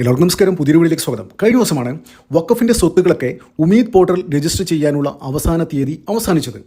എല്ലാവർക്കും നമസ്കാരം. പുതിയ വീഡിയോയിലേക്ക് സ്വാഗതം. കഴിഞ്ഞ ദിവസമാണ് വഖഫിൻ്റെ സ്വത്തുക്കളൊക്കെ ഉമീദ് പോർട്ടൽ രജിസ്റ്റർ ചെയ്യാനുള്ള അവസാന തീയതി അവസാനിച്ചത്.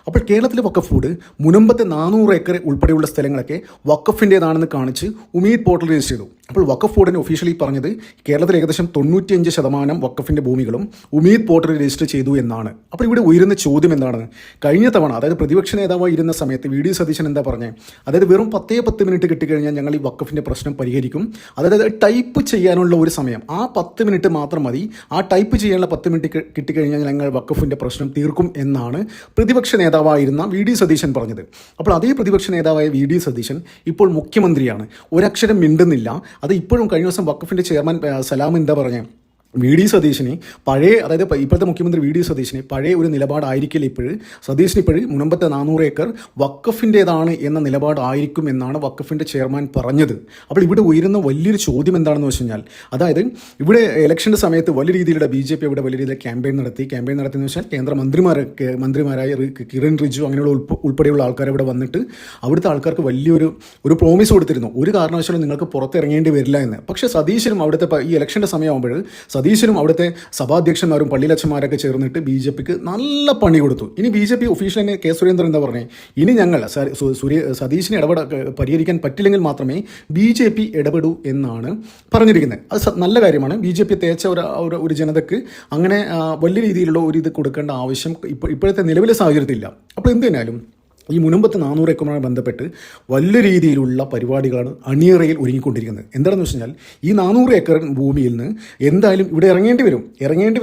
അപ്പോൾ കേരളത്തിലെ വഖഫ് ബോർഡ് മുനമ്പത്തെ 400 ഏക്കർ ഉൾപ്പെടെയുള്ള സ്ഥലങ്ങളൊക്കെ വഖഫിൻ്റേതാണെന്ന് കാണിച്ച് ഉമീദ് പോർട്ടൽ രജിസ്റ്റർ ചെയ്തു. അപ്പോൾ വഖഫ് ബോർഡിന് ഒഫീഷ്യലി പറഞ്ഞത് കേരളത്തിൽ ഏകദേശം 95% വഖഫിൻ്റെ ഭൂമികളും ഉമീദ് പോർട്ടലിൽ രജിസ്റ്റർ ചെയ്തു എന്നാണ്. അപ്പോൾ ഇവിടെ ഉയരുന്ന ചോദ്യം എന്താണ്? കഴിഞ്ഞ തവണ അതായത് പ്രതിപക്ഷ നേതാവായി ഇരുന്ന സമയത്ത് വി ഡി സതീശൻ എന്താ പറഞ്ഞത്? അതായത് വെറും 10 മിനിറ്റ് കിട്ടിക്കഴിഞ്ഞാൽ ഞങ്ങൾ ഈ വഖഫിൻ്റെ പ്രശ്നം പരിഹരിക്കും. അതായത് ടൈപ്പ് ചെയ്യാനുള്ള ഒരു സമയം, ആ 10 മിനിറ്റ് മാത്രം മതി. ആ ടൈപ്പ് ചെയ്യാനുള്ള 10 മിനിറ്റ് കിട്ടിക്കഴിഞ്ഞാൽ ഞങ്ങൾ വഖഫിൻ്റെ പ്രശ്നം തീർക്കും എന്നാണ് പ്രതിപക്ഷ നേതാവായിരുന്ന വി ഡി സതീശൻ പറഞ്ഞത്. അപ്പോൾ അതേ പ്രതിപക്ഷ നേതാവായ വി ഡി സതീശൻ ഇപ്പോൾ മുഖ്യമന്ത്രിയാണ്, ഒരക്ഷരം മിണ്ടുന്നില്ല. അത് ഇപ്പോഴും കഴിഞ്ഞ ദിവസം വഖഫിൻ്റെ ചെയർമാൻ സലാം എന്താ പറഞ്ഞത്? വി ഡി സതീശന് പഴയ, അതായത് ഇപ്പോഴത്തെ മുഖ്യമന്ത്രി വി ഡി സതീശന് പഴയ ഒരു നിലപാടായിരിക്കില്ല ഇപ്പോഴും. സതീശന് ഇപ്പോഴും മുനമ്പത്തെ 400 ഏക്കർ വഖഫിൻ്റേതാണ് എന്ന നിലപാടായിരിക്കും എന്നാണ് വഖഫിൻ്റെ ചെയർമാൻ പറഞ്ഞത്. അപ്പോൾ ഇവിടെ ഉയരുന്ന വലിയൊരു ചോദ്യം എന്താണെന്ന് വെച്ച് കഴിഞ്ഞാൽ, അതായത് ഇവിടെ ഇലക്ഷൻ്റെ സമയത്ത് വലിയ രീതിയിലുള്ള BJP ഇവിടെ വലിയ രീതിയിൽ ക്യാമ്പയിൻ നടത്തിയെന്ന് വെച്ചാൽ കേന്ദ്ര മന്ത്രിമാരായ കിരൺ റിജു അങ്ങനെയുള്ള ഉൾപ്പെടെയുള്ള ആൾക്കാർ ഇവിടെ വന്നിട്ട് അവിടുത്തെ ആൾക്കാർക്ക് വലിയൊരു പ്രോമിസ് കൊടുത്തിരുന്നു, ഒരു കാരണവശാലും നിങ്ങൾക്ക് പുറത്തിറങ്ങേണ്ടി വരില്ല എന്ന്. പക്ഷേ സതീശനും അവിടുത്തെ ഈ ഇലക്ഷൻ്റെ സമയമാകുമ്പോൾ സതീശനും അവിടുത്തെ സഭാധ്യക്ഷന്മാരും പള്ളിയിലച്ചന്മാരൊക്കെ ചേർന്നിട്ട് BJPക്ക് നല്ല പണി കൊടുത്തു. ഇനി BJP ഒഫീഷ്യൽ തന്നെ കെ സുരേന്ദ്രൻ എന്താ പറഞ്ഞത്? ഇനി ഞങ്ങൾ സതീശിനെ പരിഹരിക്കാൻ പറ്റില്ലെങ്കിൽ മാത്രമേ BJP ഇടപെടൂ എന്നാണ് പറഞ്ഞിരിക്കുന്നത്. അത് നല്ല കാര്യമാണ്. BJP തേച്ച ഒരു ജനതയ്ക്ക് അങ്ങനെ വലിയ രീതിയിലുള്ള ഒരു ഇത് കൊടുക്കേണ്ട ആവശ്യം ഇപ്പോഴത്തെ നിലവിലെ സാഹചര്യത്തിലില്ല. അപ്പോൾ എന്ത് തന്നെയാലും ഈ മുനമ്പത്ത് 400 ഏക്കറുമായി ബന്ധപ്പെട്ട് വലിയ രീതിയിലുള്ള പരിപാടികളാണ് അണിയറയിൽ ഒരുങ്ങിക്കൊണ്ടിരിക്കുന്നത്. എന്താണെന്ന് വെച്ച് കഴിഞ്ഞാൽ ഈ 400 ഏക്കർ ഭൂമിയിൽ നിന്ന് എന്തായാലും ഇവിടെ ഇറങ്ങേണ്ടി വരും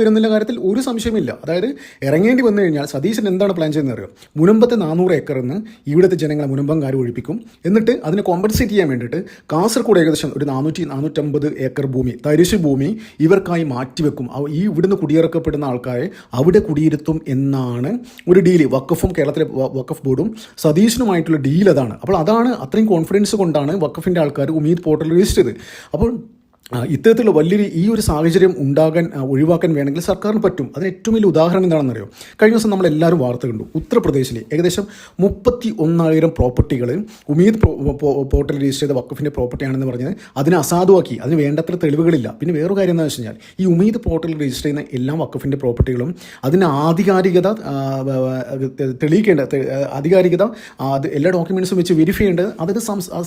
എന്നുള്ള കാര്യത്തിൽ ഒരു സംശയമില്ല. അതായത് ഇറങ്ങേണ്ടി വന്നു കഴിഞ്ഞാൽ സതീശൻ എന്താണ് പ്ലാൻ ചെയ്യുന്നത് അറിയാം? മുനമ്പത്തെ 400 ഏക്കറിൽ നിന്ന് ഇവിടുത്തെ ജനങ്ങളെ മുനമ്പംകാർ ഒഴിപ്പിക്കും. എന്നിട്ട് അതിനെ കോമ്പൻസേറ്റ് ചെയ്യാൻ വേണ്ടിയിട്ട് കാസർഗോഡ് ഏകദേശം ഒരു 450 ഏക്കർ ഭൂമി, തരിശ് ഭൂമി ഇവർക്കായി മാറ്റിവെക്കും. ഈ ഇവിടുന്ന് കുടിയിറക്കപ്പെടുന്ന ആൾക്കാരെ അവിടെ കുടിയിരുത്തും എന്നാണ് ഒരു ഡീല് കേരളത്തിലെ വഖഫ് ബോർഡും സതീശനുമായിട്ടുള്ള ഡീൽ അതാണ്. അപ്പോൾ അതാണ്, അത്രയും കോൺഫിഡൻസ് കൊണ്ടാണ് വഖഫിൻ്റെ ആൾക്കാർ ഉമീദ് പോർട്ടൽ രജിസ്റ്റർ ചെയ്തത്. അപ്പോൾ ഇത്തരത്തിലുള്ള വലിയൊരു ഈ ഒരു സാഹചര്യം ഒഴിവാക്കാൻ വേണമെങ്കിൽ സർക്കാരിന് പറ്റും. അതിന് ഏറ്റവും വലിയ ഉദാഹരണം എന്താണെന്നറിയോ? കഴിഞ്ഞ ദിവസം നമ്മളെല്ലാവരും വാർത്ത കണ്ടു. ഉത്തർപ്രദേശിലെ ഏകദേശം 31,000 പ്രോപ്പർട്ടികൾ ഉമീദ് പോർട്ടൽ രജിസ്റ്റർ ചെയ്ത വഖഫിൻ്റെ പ്രോപ്പർട്ടിയാണെന്ന് പറഞ്ഞത് അതിനെ അസാധുവാക്കി. അതിന് വേണ്ടത്ര തെളിവുകളില്ല. പിന്നെ വേറൊരു കാര്യം എന്താണെന്ന് വെച്ച് കഴിഞ്ഞാൽ, ഈ ഉമീദ് പോർട്ടലിൽ രജിസ്റ്റർ ചെയ്യുന്ന എല്ലാ വഖഫിൻ്റെ പ്രോപ്പർട്ടികളും അതിന് ആധികാരികത അത് എല്ലാ ഡോക്യുമെൻറ്റ്സും വെച്ച് വെരിഫൈ ചെയ്യേണ്ടത് അതായത്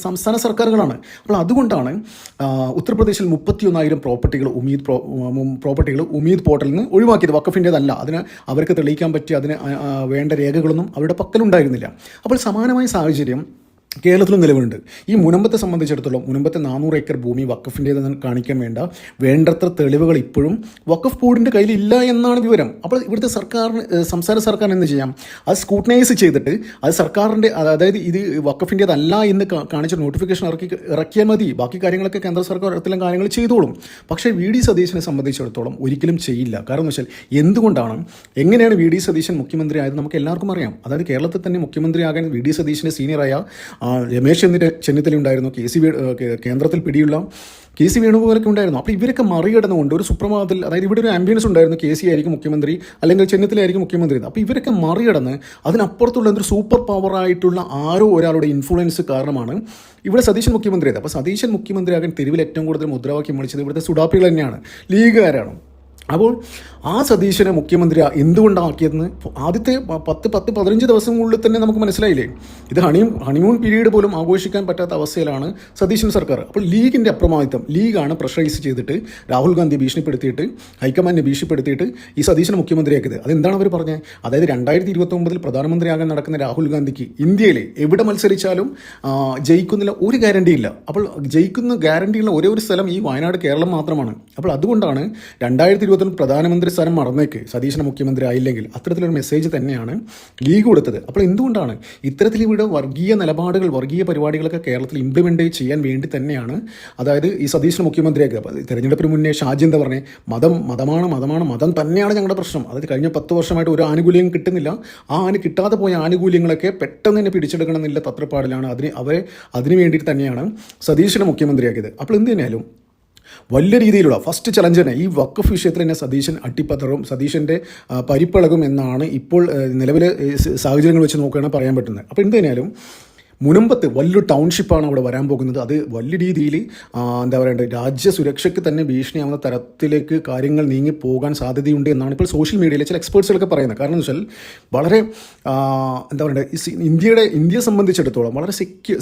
സംസ്ഥാന സർക്കാരുകളാണ്. അപ്പോൾ അതുകൊണ്ടാണ് ഉത്തർപ്രദേശിൽ 31,000 പ്രോപ്പർട്ടികൾ ഉമീദ് പോർട്ടലിൽ നിന്ന് ഒഴിവാക്കിയത്. വഖഫിൻ്റേതല്ല. അതിന് അവർക്ക് തെളിയിക്കാൻ പറ്റിയ അതിന് വേണ്ട രേഖകളൊന്നും അവരുടെ പക്കലുണ്ടായിരുന്നില്ല. അപ്പോൾ സമാനമായ സാഹചര്യം കേരളത്തിലും നിലവിലുണ്ട്. ഈ മുനമ്പത്തെ സംബന്ധിച്ചിടത്തോളം മുനമ്പത്തെ 400 ഏക്കർ ഭൂമി വഖഫിൻ്റേതെന്ന് കാണിക്കാൻ വേണ്ടത്ര തെളിവുകൾ ഇപ്പോഴും വഖഫ് ബോർഡിൻ്റെ കയ്യിലില്ല എന്നാണ് വിവരം. അപ്പോൾ ഇവിടുത്തെ സംസ്ഥാന സർക്കാർ എന്ത് ചെയ്യാം? അത് സ്ക്രൂട്ടനൈസ് ചെയ്തിട്ട് അത് സർക്കാരിൻ്റെ, അതായത് ഇത് വഖഫിൻ്റേതല്ല എന്ന് കാണിച്ച നോട്ടിഫിക്കേഷൻ ഇറക്കിയാൽ മതി. ബാക്കി കാര്യങ്ങളൊക്കെ കേന്ദ്ര സർക്കാർ ഇത്തരം കാര്യങ്ങൾ ചെയ്തോളും. പക്ഷേ വി ഡി സതീശനെ സംബന്ധിച്ചിടത്തോളം ഒരിക്കലും ചെയ്യില്ല. കാരണം എന്ന് വെച്ചാൽ എന്തുകൊണ്ടാണ്, എങ്ങനെയാണ് വി ഡി സതീശൻ മുഖ്യമന്ത്രി ആയത് നമുക്ക് എല്ലാവർക്കും അറിയാം. അതായത് കേരളത്തിൽ തന്നെ മുഖ്യമന്ത്രിയാകാൻ വി ഡി സതീശൻ്റെ സീനിയറായ രമേശ് ചെന്നിത്തല ഉണ്ടായിരുന്നു, കേന്ദ്രത്തിൽ പിടിയുള്ള KC വേണുഗോപാലൊക്കെ ഉണ്ടായിരുന്നു. അപ്പോൾ ഇവരൊക്കെ മറികടന്നുകൊണ്ട് ഒരു സുപ്രഭാതത്തിൽ, അതായത് ഇവിടെ ഒരു ആംബിയൻസ് ഉണ്ടായിരുന്നു, KC ആയിരിക്കും മുഖ്യമന്ത്രി അല്ലെങ്കിൽ ചെന്നിത്തലയായിരിക്കും മുഖ്യമന്ത്രി. അപ്പോൾ ഇവരൊക്കെ മറികടന്ന് അതിനപ്പുറത്തുള്ള എന്തൊരു സൂപ്പർ പവറായിട്ടുള്ള ആരോ ഒരാളുടെ ഇൻഫ്ലുവൻസ് കാരണമാണ് ഇവിടെ സതീശൻ മുഖ്യമന്ത്രിയായത്. അപ്പോൾ സതീശൻ മുഖ്യമന്ത്രിയാകാൻ തെരുവിൽ ഏറ്റവും കൂടുതൽ മുദ്രാവാക്യം വിളിച്ചത് ഇവിടുത്തെ സുഡാപ്പികൾ തന്നെയാണ്, ലീഗുകാരാണ്. അപ്പോൾ ആ സതീശനെ മുഖ്യമന്ത്രി എന്തുകൊണ്ടാക്കിയതെന്ന് ആദ്യത്തെ 10-15 ദിവസങ്ങളിൽ തന്നെ നമുക്ക് മനസ്സിലായില്ലേ. ഇത് ഹണിമൂൺ പീരീഡ് പോലും ആഘോഷിക്കാൻ പറ്റാത്ത അവസ്ഥയിലാണ് സതീശൻ സർക്കാർ. അപ്പോൾ ലീഗിൻ്റെ അപ്രമാദിത്വം, ലീഗാണ് പ്രഷറൈസ് ചെയ്തിട്ട് രാഹുൽ ഗാന്ധി ഭീഷണിപ്പെടുത്തിയിട്ട്, ഹൈക്കമാൻഡിനെ ഭീഷണിപ്പെടുത്തിയിട്ട് ഈ സതീശനെ മുഖ്യമന്ത്രിയാക്കിയത്. അതെന്താണ് അവർ പറഞ്ഞത്? അതായത് 2029 പ്രധാനമന്ത്രിയാകാൻ നടക്കുന്ന രാഹുൽ ഗാന്ധിക്ക് ഇന്ത്യയിൽ എവിടെ മത്സരിച്ചാലും ജയിക്കുന്നില്ല, ഒരു ഗ്യാരണ്ടിയില്ല. അപ്പോൾ ജയിക്കുന്ന ഗ്യാരണ്ടിയുള്ള ഒരേ ഒരു സ്ഥലം ഈ വയനാട്, കേരളം മാത്രമാണ്. അപ്പോൾ അതുകൊണ്ടാണ് 2020 പ്രധാനമന്ത്രി സ്ഥാനം മറന്നേക്ക് സതീശനെ മുഖ്യമന്ത്രി ആയില്ലെങ്കിൽ അത്തരത്തിലൊരു മെസ്സേജ് തന്നെയാണ് ലീഗ് കൊടുത്തത്. അപ്പോൾ എന്തുകൊണ്ടാണ് ഇത്തരത്തിൽ ഇവിടെ വർഗീയ നിലപാടുകൾ, വർഗീയ പരിപാടികളൊക്കെ കേരളത്തിൽ ഇംപ്ലിമെൻ്റ് ചെയ്യാൻ വേണ്ടി തന്നെയാണ് അതായത് ഈ സതീശനെ മുഖ്യമന്ത്രിയാക്കുക. തെരഞ്ഞെടുപ്പിന് മുന്നേ ഷാജി എന്താ പറഞ്ഞത്? മതം തന്നെയാണ് ഞങ്ങളുടെ പ്രശ്നം. അതായത് കഴിഞ്ഞ 10 വർഷമായിട്ട് ഒരു ആനുകൂല്യം കിട്ടുന്നില്ല. കിട്ടാതെ പോയ ആനുകൂല്യങ്ങളൊക്കെ പെട്ടെന്ന് തന്നെ പിടിച്ചെടുക്കണം എന്നുള്ള തത്രപ്പാടിലാണ്. അതിന് വേണ്ടിയിട്ട് തന്നെയാണ് സതീശനെ മുഖ്യമന്ത്രിയാക്കിയത്. അപ്പോൾ എന്ത് തന്നെയാലും വലിയ രീതിയിലുള്ള ഫസ്റ്റ് ചലഞ്ച് തന്നെ ഈ വഖഫ് വിഷയത്തിൽ തന്നെ സതീശൻ അട്ടിപ്പതറും, സതീശൻ്റെ പരിപ്പിളകും എന്നാണ് ഇപ്പോൾ നിലവിലെ സാഹചര്യങ്ങൾ വെച്ച് നോക്കുകയാണെങ്കിൽ പറയാൻ പറ്റുന്നത്. അപ്പോൾ എന്ത് തന്നെയാലും മുനമ്പത്ത് വലിയൊരു ടൗൺഷിപ്പാണ് അവിടെ വരാൻ പോകുന്നത്. അത് വലിയ രീതിയിൽ എന്താ പറയേണ്ടത്, രാജ്യ സുരക്ഷയ്ക്ക് തന്നെ ഭീഷണിയാവുന്ന തരത്തിലേക്ക് കാര്യങ്ങൾ നീങ്ങി പോകാൻ സാധ്യതയുണ്ട് എന്നാണ് ഇപ്പോൾ സോഷ്യൽ മീഡിയയിലെ ചില എക്സ്പേർട്സുകളൊക്കെ പറയുന്നത്. കാരണം എന്ന് വെച്ചാൽ വളരെ എന്താ പറയേണ്ടത്, ഇന്ത്യയെ സംബന്ധിച്ചിടത്തോളം വളരെ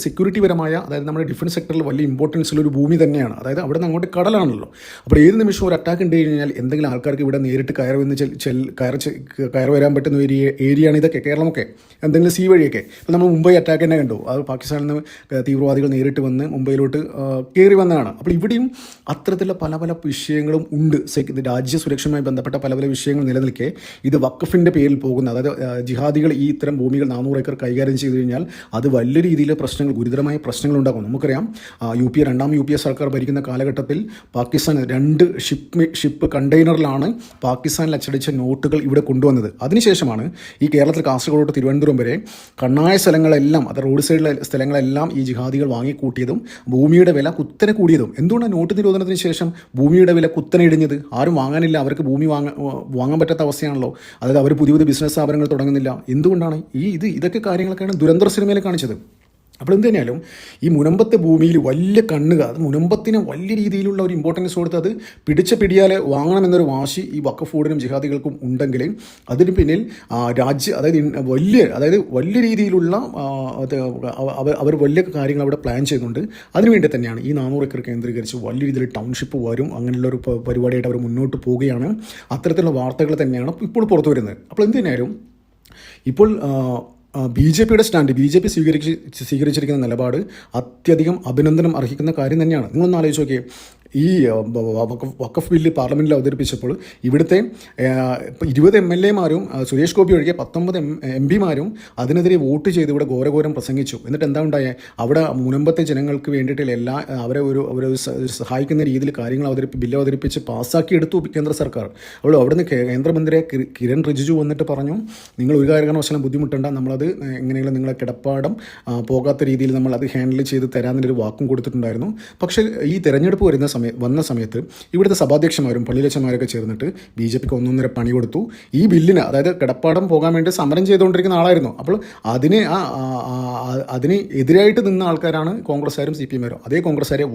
സെക്യൂരിറ്റി പരമായ, അതായത് നമ്മുടെ ഡിഫൻസ് സെക്ടറിൽ വലിയ ഇമ്പോർട്ടൻസ് ഉള്ള ഒരു ഭൂമി തന്നെയാണ്. അതായത് അവിടെ നിന്ന് അങ്ങോട്ട് കടലാണല്ലോ. അപ്പോൾ ഏത് നിമിഷവും ഒരു അറ്റാക്ക് ഉണ്ട് കഴിഞ്ഞാൽ എന്തെങ്കിലും ആൾക്കാർക്ക് ഇവിടെ നേരിട്ട് കയറി വരാൻ പറ്റുന്ന ഒരു ഏരിയയാണ് ഇതൊക്കെ, കേരളമൊക്കെ. എന്തെങ്കിലും സീ വഴിയൊക്കെ ഇപ്പോൾ നമ്മൾ മുംബൈ അറ്റാക്ക് തന്നെ കണ്ടു. അത് പാകിസ്ഥാനിൽ നിന്ന് തീവ്രവാദികൾ നേരിട്ട് വന്ന് മുംബൈയിലോട്ട് കയറി വന്നതാണ്. അപ്പോൾ ഇവിടെയും അത്തരത്തിലുള്ള പല പല വിഷയങ്ങളും ഉണ്ട്. രാജ്യ സുരക്ഷയുമായി ബന്ധപ്പെട്ട പല പല വിഷയങ്ങൾ നിലനിൽക്കെ ഇത് വഖഫിൻ്റെ പേരിൽ പോകുന്ന, അതായത് ജിഹാദികൾ ഈ ഇത്തരം ഭൂമികൾ 400 ഏക്കർ കൈകാര്യം ചെയ്തു കഴിഞ്ഞാൽ അത് വലിയ രീതിയിൽ പ്രശ്നങ്ങൾ, ഗുരുതരമായ പ്രശ്നങ്ങൾ ഉണ്ടാകും. നമുക്കറിയാം രണ്ടാം യു പി എ സർക്കാർ ഭരിക്കുന്ന കാലഘട്ടത്തിൽ പാകിസ്ഥാൻ 2 ഷിപ്പ് കണ്ടെയ്നറിലാണ് പാകിസ്ഥാനിൽ അച്ചടിച്ച നോട്ടുകൾ ഇവിടെ കൊണ്ടുവന്നത്. അതിനുശേഷമാണ് ഈ കേരളത്തിൽ കാസർഗോഡ് തിരുവനന്തപുരം വരെ കണ്ണായ സ്ഥലങ്ങളെല്ലാം, അത് റോഡ് സൈഡിലെ സ്ഥലങ്ങളെല്ലാം ഈ ജിഹാദികൾ വാങ്ങിക്കൂട്ടിയതും ഭൂമിയുടെ വില കുത്തനെ കൂടിയതും. എന്തുകൊണ്ടാണ് നോട്ട് നിരോധനത്തിന് ശേഷം ഭൂമിയുടെ വില കുത്തനെ ഇടിഞ്ഞത്? ആരും വാങ്ങാനില്ല, അവർക്ക് ഭൂമി വാങ്ങാൻ പറ്റാത്ത അവസ്ഥയാണല്ലോ. അതായത് അവർ പുതിയ പുതിയ ബിസിനസ് സ്ഥാപനങ്ങൾ തുടങ്ങുന്നില്ല. എന്തുകൊണ്ടാണ്? ഇതൊക്കെ കാര്യങ്ങളൊക്കെയാണ് ദുരന്തർ സിനിമയിൽ കാണിച്ചത്. അപ്പോൾ എന്ത് തന്നെയാലും ഈ മുനമ്പത്തെ ഭൂമിയിൽ വലിയ കണ്ണുക, അത് മുനമ്പത്തിന് വലിയ രീതിയിലുള്ള ഒരു ഇമ്പോർട്ടൻസ് കൊടുത്ത് അത് പിടിച്ച പിടിയാലെ വാങ്ങണമെന്നൊരു വാശി ഈ വഖഫ് ബോർഡിനും ജിഹാദികൾക്കും ഉണ്ടെങ്കിൽ അതിന് പിന്നിൽ വലിയ രീതിയിലുള്ള അവർ വലിയ കാര്യങ്ങൾ അവിടെ പ്ലാൻ ചെയ്യുന്നുണ്ട്. അതിനുവേണ്ടി തന്നെയാണ് ഈ 400 ഏക്കർ കേന്ദ്രീകരിച്ച് വലിയ രീതിയിൽ ടൗൺഷിപ്പ് വരും, അങ്ങനെയുള്ള ഒരു പരിപാടിയായിട്ട് അവർ മുന്നോട്ട് പോവുകയാണ്. അത്തരത്തിലുള്ള വാർത്തകൾ തന്നെയാണ് ഇപ്പോൾ പുറത്തു വരുന്നത്. അപ്പോൾ എന്ത് തന്നെയാലും ഇപ്പോൾ BJPയുടെ സ്റ്റാൻഡ്, BJP സ്വീകരിച്ചിരിക്കുന്ന നിലപാട് അത്യധികം അഭിനന്ദനം അർഹിക്കുന്ന കാര്യം തന്നെയാണ്. നിങ്ങളൊന്ന് ആലോചിച്ച് നോക്കിയേ, ഈ വഖഫ് ബില്ല് പാർലമെൻറ്റിൽ അവതരിപ്പിച്ചപ്പോൾ ഇവിടുത്തെ 20 MLA മാരും സുരേഷ് ഗോപി ഒഴികെ 19 MP മാരും അതിനെതിരെ വോട്ട് ചെയ്ത് ഇവിടെ ഘോരഘോരം പ്രസംഗിച്ചു. എന്നിട്ട് എന്താ ഉണ്ടായേ? അവിടെ മുനമ്പത്തെ ജനങ്ങൾക്ക് വേണ്ടിയിട്ട് അവരെ ഒരു സഹായിക്കുന്ന രീതിയിൽ കാര്യങ്ങൾ ബില്ല് അവതരിപ്പിച്ച് പാസ്സാക്കി എടുത്തു കേന്ദ്ര സർക്കാർ. അപ്പോൾ അവിടുന്ന് കേന്ദ്രമന്ത്രി കിരൺ റിജിജു വന്നിട്ട് പറഞ്ഞു, നിങ്ങൾ ഒരു കാരണവശാലും ബുദ്ധിമുട്ടണ്ട, നമ്മളത് എങ്ങനെയെങ്കിലും നിങ്ങളെ കിടപ്പാടം പോകാത്ത രീതിയിൽ നമ്മളത് ഹാൻഡിൽ ചെയ്ത് തരാമെന്നൊരു വാക്കും കൊടുത്തിട്ടുണ്ടായിരുന്നു. പക്ഷേ ഈ തെരഞ്ഞെടുപ്പ് വന്ന സമയത്ത് ഇവിടുത്തെ സഭാധ്യക്ഷന്മാരും പള്ളിയിലച്ചന്മാരൊക്കെ ചേർന്നിട്ട് BJPക്ക് ഒന്നൊന്നര പണി കൊടുത്തു. ഈ ബില്ലിന്, അതായത് കിടപ്പാടം പോകാൻ വേണ്ടി സമരം ചെയ്തുകൊണ്ടിരിക്കുന്ന ആളായിരുന്നു. അപ്പോൾ അതിന് എതിരായിട്ട് നിന്ന ആൾക്കാരാണ് കോൺഗ്രസ്സുകാരും CPM-മാരും. അതേ കോൺഗ്രസ്സുകാരെ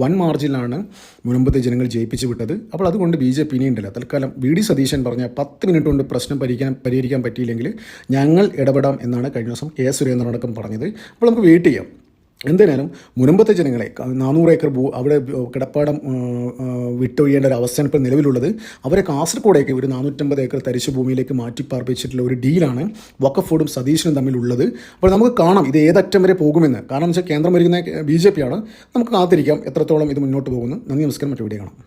വൺ മാർജിനിലാണ് മുനമ്പത്തെ ജനങ്ങൾ ജയിപ്പിച്ചു വിട്ടത്. അപ്പോൾ അതുകൊണ്ട് BJP ഇനിയുണ്ടല്ലോ, തൽക്കാലം VD സതീശൻ പറഞ്ഞ 10 മിനിറ്റ് കൊണ്ട് പ്രശ്നം പരിഹരിക്കാൻ പറ്റിയില്ലെങ്കിൽ ഞങ്ങൾ ഇടപെടാം എന്നാണ് കഴിഞ്ഞ ദിവസം K സുരേന്ദ്രനടക്കം പറഞ്ഞത്. അപ്പോൾ നമുക്ക് വെയിറ്റ് ചെയ്യാം. എന്തായാലും മുനമ്പത്തെ ജനങ്ങളെ 400 ഏക്കർ അവിടെ കിടപ്പാടം വിട്ടൊഴിയേണ്ട ഒരു അവസ്ഥയാണ് ഇപ്പോൾ നിലവിലുള്ളത്. അവരെ കാസർഗോഡേക്ക് ഒരു 450 ഏക്കർ തരിശു ഭൂമിയിലേക്ക് മാറ്റിപ്പാർപ്പിച്ചിട്ടുള്ള ഒരു ഡീലാണ് വഖഫ് ബോർഡും സതീശനും തമ്മിലുള്ളത്. അപ്പോൾ നമുക്ക് കാണാം ഇത് ഏതറ്റം വരെ പോകുമെന്ന്. കാരണം എന്ന് വെച്ചാൽ കേന്ദ്രം ഭരിക്കുന്ന BJP ആണ്. നമുക്ക് കാത്തിരിക്കാം എത്രത്തോളം ഇത് മുന്നോട്ട് പോകുന്നു. നന്ദി, നമസ്കാരം. മറ്റു വീഡിയോ കാണാം.